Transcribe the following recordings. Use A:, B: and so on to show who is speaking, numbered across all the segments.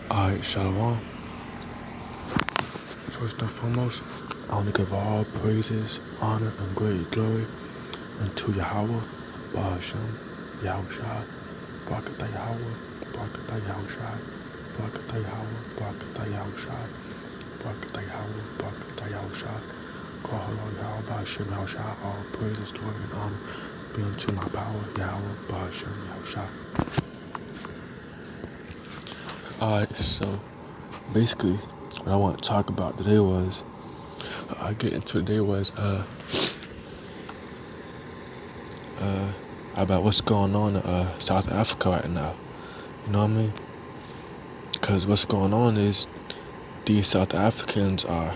A: Alright, Shalom. First and foremost, I want to give all praises, honor, and great glory unto Yahawah, hasham, Yahushai, Barakatah Yahawah, Barakatah Yahushai, Barakatah Yahawah, Barakatah Yahushai, Barakatah Yahawah, Barakatah Yahushai, YAHAWAH, Hashem, Yahushai, all praises, glory, and honor be unto my power, Yahawah, Hashem, Yahushai. Alright, so basically, what I want to talk about today was, about what's going on in South Africa right now. You know what I mean? Because what's going on is these South Africans are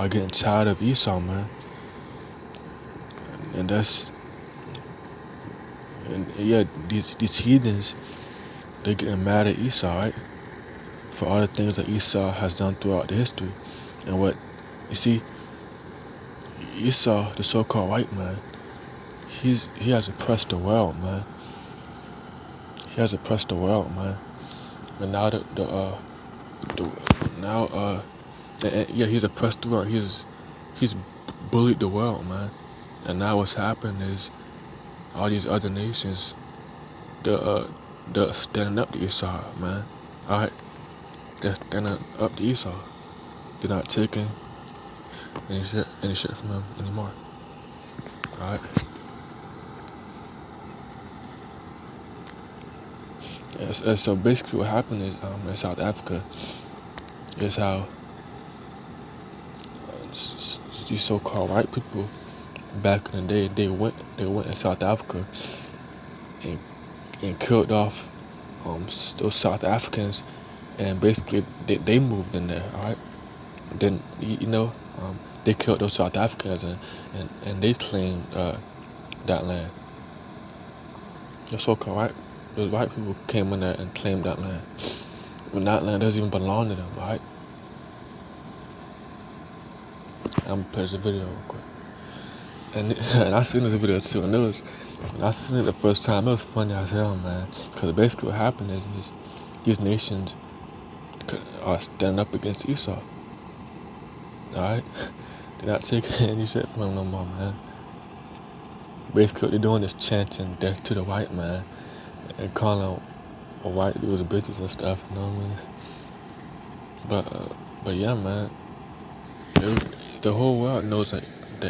A: getting tired of Esau, man. And these heathens, they're getting mad at Esau, right? For all the things that Esau has done throughout the history. And what, you see, Esau, the so-called white man, he has oppressed the world, man. He has oppressed the world, man. But now he's oppressed the world. He's bullied the world, man. And now what's happened is all these other nations, they're standing up to Esau, man. All right, they're standing up to Esau. They're not taking any shit from him anymore. All right. So basically, what happened is in South Africa is how these so-called white people back in the day they went in South Africa and killed off those South Africans, and basically they moved in there. All right. Then they killed those South Africans and they claimed that land. The so-called those white people came in there and claimed that land. When that land doesn't even belong to them, right? I'm gonna play this video real quick. And I seen this video too, and when I seen it the first time, it was funny as hell, man. Because basically what happened is these nations are standing up against Esau. Alright? They're not taking any shit from him no more, man. Basically what they're doing is chanting death to the white man and calling white dudes bitches and stuff, you know what I mean? But yeah, man. The whole world knows that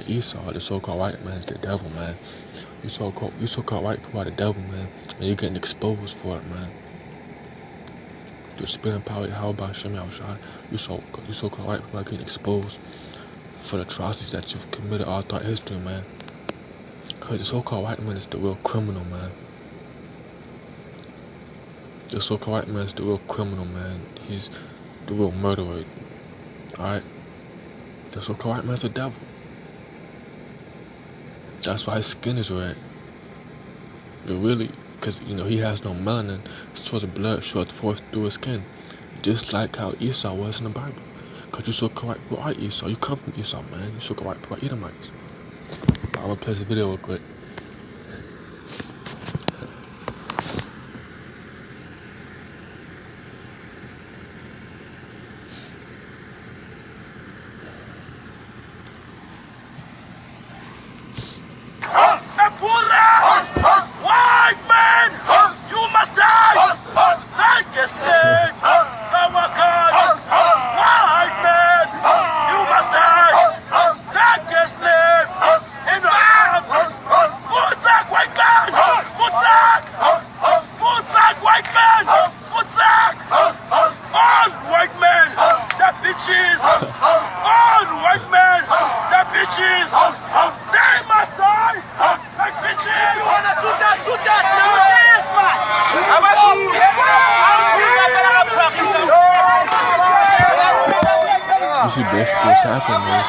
A: Esau, the so-called white man, is the devil, man. You so-called white people are the devil, man. And you're getting exposed for it, man. The spinning power, YAHAWAH, Hashem, Yahushai. You so-called white people are getting exposed for the atrocities that you've committed all throughout history, man. Because the so-called white man is the real criminal, man. The so-called white man is the real criminal, man. He's the real murderer. Alright? The so-called white man's the devil. That's why his skin is red. Because, he has no melanin, so the blood short forth through his skin. Just like how Esau was in the Bible. Because you so-called white people are Esau. You come from Esau, man. You so-called white people are Edomites. I'm going to play this video real quick. You see, basically what's happening is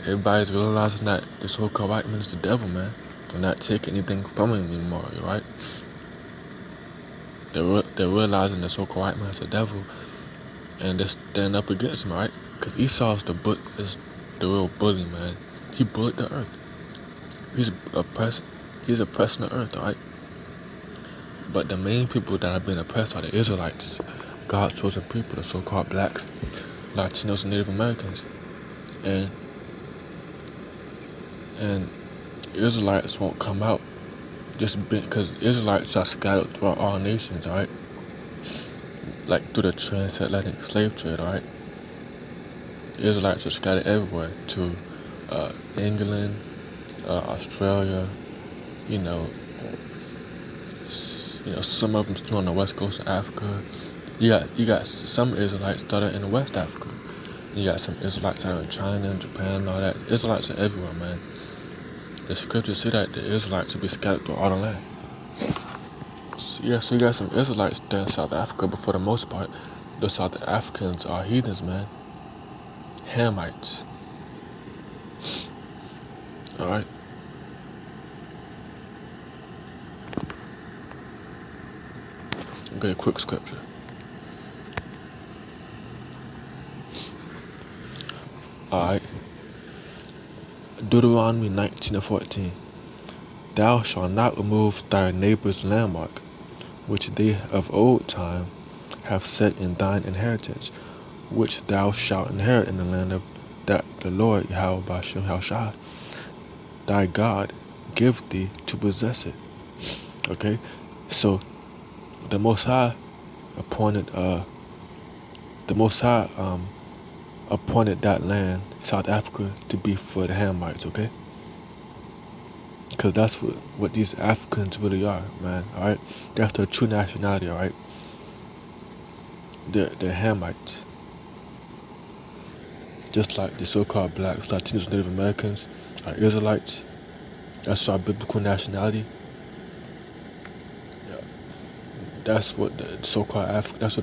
A: everybody's realizing that this so-called white man is the devil, man. They're not taking anything from him anymore, right? They're realizing the so-called white man is the devil, and they're standing up against him, right? Because Esau is the real bully, man. He bullied the earth. He's oppressing the earth, all right? But the main people that have been oppressed are the Israelites, God's chosen people, the so-called blacks, Latinos, and Native Americans. And Israelites won't come out just because Israelites are scattered throughout all nations, alright? Like through the transatlantic slave trade, alright? Israelites are scattered everywhere to England, Australia, you know, some of them still on the west coast of Africa. You got some Israelites that are in West Africa. You got some Israelites that are in China and Japan and all that. Israelites are everywhere, man. The scriptures say that the Israelites will be scattered through all the land. So you got some Israelites there in South Africa, but for the most part, the South Africans are heathens, man. Hamites. Alright? Get a quick scripture. Alright. Deuteronomy 19:14. Thou shalt not remove thy neighbor's landmark, which they of old time have set in thine inheritance, which thou shalt inherit in the land of that the Lord YAHAWASHI, thy God, give thee to possess it. Okay? So the Most High appointed appointed that land, South Africa, to be for the Hamites, okay? Because that's what these Africans really are, man, alright? That's their true nationality, alright? They're Hamites. Just like the so-called blacks, Latinos, Native Americans, are Israelites. That's our biblical nationality. Yeah. That's what the so-called Africans'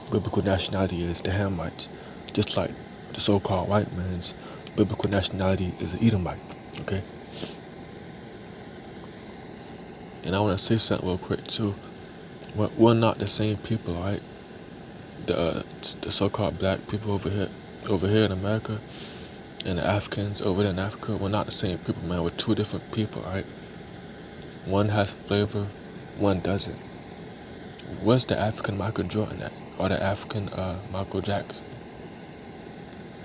A: biblical nationality is, the Hamites. Just like the so-called white man's biblical nationality is an Edomite, okay? And I want to say something real quick too. We're not the same people, right? The so-called black people over here in America, and the Africans over there in Africa, we're not the same people, man. We're two different people, right? One has flavor, one doesn't. Where's the African Michael Jordan at? Or the African Michael Jackson?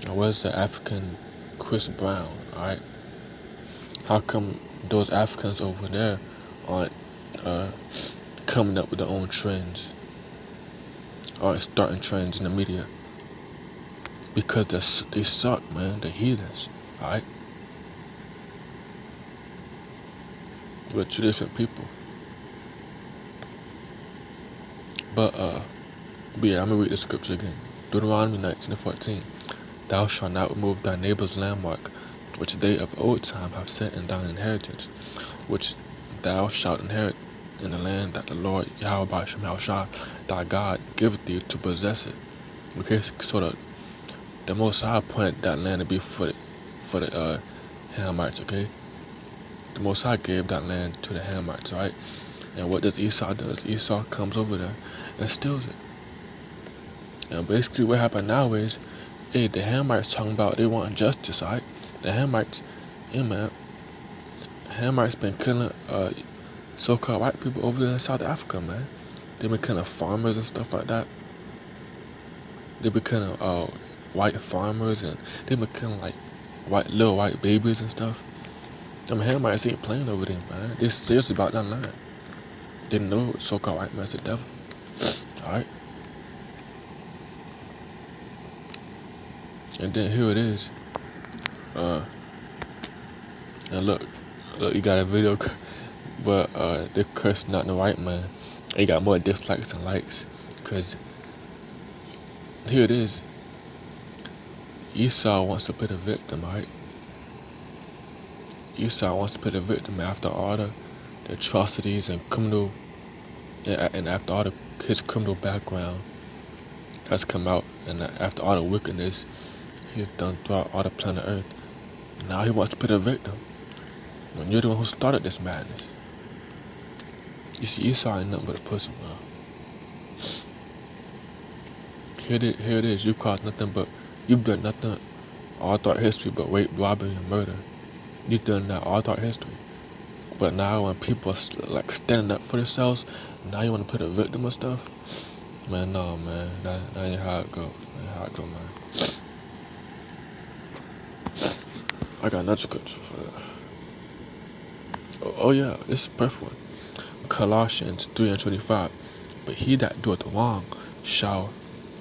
A: Or where's the African Chris Brown, alright? How come those Africans over there aren't coming up with their own trends? Aren't starting trends in the media? Because they suck, man. They're heathens, alright? We're two different people. But yeah, I'm gonna read the scripture again. Deuteronomy 19:14. Thou shalt not remove thy neighbor's landmark, which they of old time have set in thine inheritance, which thou shalt inherit in the land that the Lord YAHAWASHI, thy God, giveth thee to possess it. Okay, so the Most High appointed that land to be for the Hamites, okay? The Most High gave that land to the Hamites, right? And what does Esau do? Esau comes over there and steals it. And basically what happened now is, the Hamites talking about they want justice, right? The Hamites, man, Hamites been killing so-called white people over there in South Africa, man. They been killing farmers and stuff like that. They been killing white farmers, and they been killing like little white babies and stuff. Them Hamites ain't playing over there, man. They serious about that land. They know so-called white man's the devil. Alright? And then here it is. And look, you got a video, but they're cursing out the white man. They got more dislikes than likes, cause here it is. Esau wants to play the victim, right? Esau wants to play the victim after all the atrocities and criminal, and after all his criminal background has come out, and after all the wickedness he's done throughout all the planet Earth. Now he wants to play the victim, when you're the one who started this madness. You see, Esau ain't nothing but a pussy, man. Here it is. You've done nothing all throughout history but rape, robbery, and murder. You've done that all throughout history. But now when people are like standing up for themselves, now you want to put a victim and stuff. Man, no, man, that ain't how it go. That ain't how it go, man. I got another scripture for that. Oh yeah, this is a perfect one. Colossians 3:25. But he that doeth wrong shall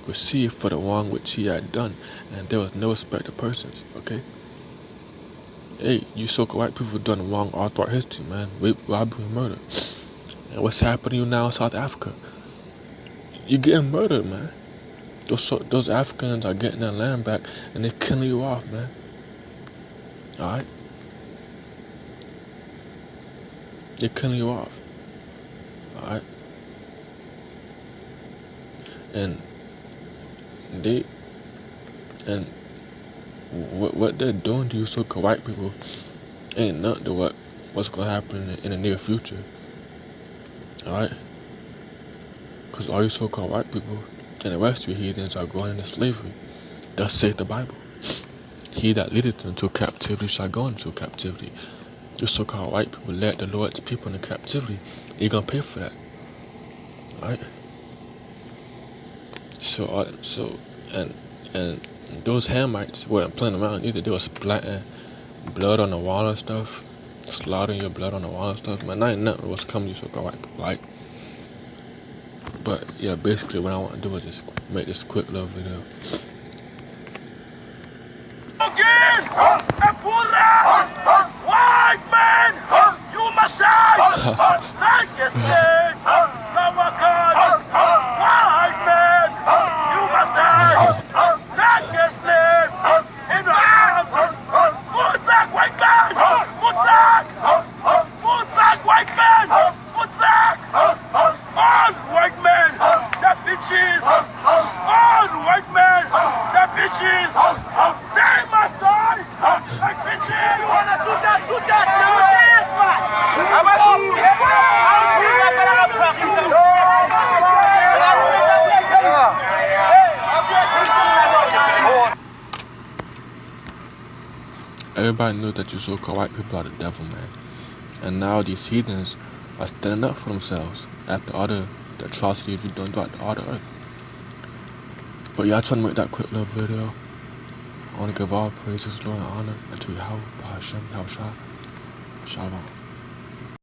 A: receive for the wrong which he had done, and there was no respect of persons. Okay. Hey, you so-called white people done wrong all throughout history, man. Rape, robbery, and murder. And what's happening to you now in South Africa? You're getting murdered, man. Those Africans are getting their land back, and they're killing you off, man. All right. They're killing you off. All right. And what they're doing to you so-called white people ain't nothing to what's gonna happen in the near future. Alright? Because all you so-called white people and the rest of you heathens are going into slavery. Thus saith the Bible. He that leadeth into captivity shall go into captivity. You so-called white people led the Lord's people into captivity. You're gonna pay for that. Alright? And those Hamites weren't playing around either. They was splatting blood on the wall and stuff, slaughtering your blood on the wall and stuff. Man, that ain't nothing what's coming to you so-called white people, right? But yeah, basically what I want to do is just make this quick little video.
B: White man, you must die! Righteousness, white man, you must die! Righteousness, in the arms, Futzak, white man! Futzak! Futzak, white man! Futzak! All white men, the bitches! All white men, the bitches! They must die! Like bitches! You wanna shoot that,
A: Everybody knows that you so-called white people are the devil, man. And now these heathens are standing up for themselves after all the atrocities you've done throughout all the earth. But y'all trying to make that quick little video. I want to give all praises, glory, and honor unto YAHAWAH, hasham, YAHAWASHI. Shalom.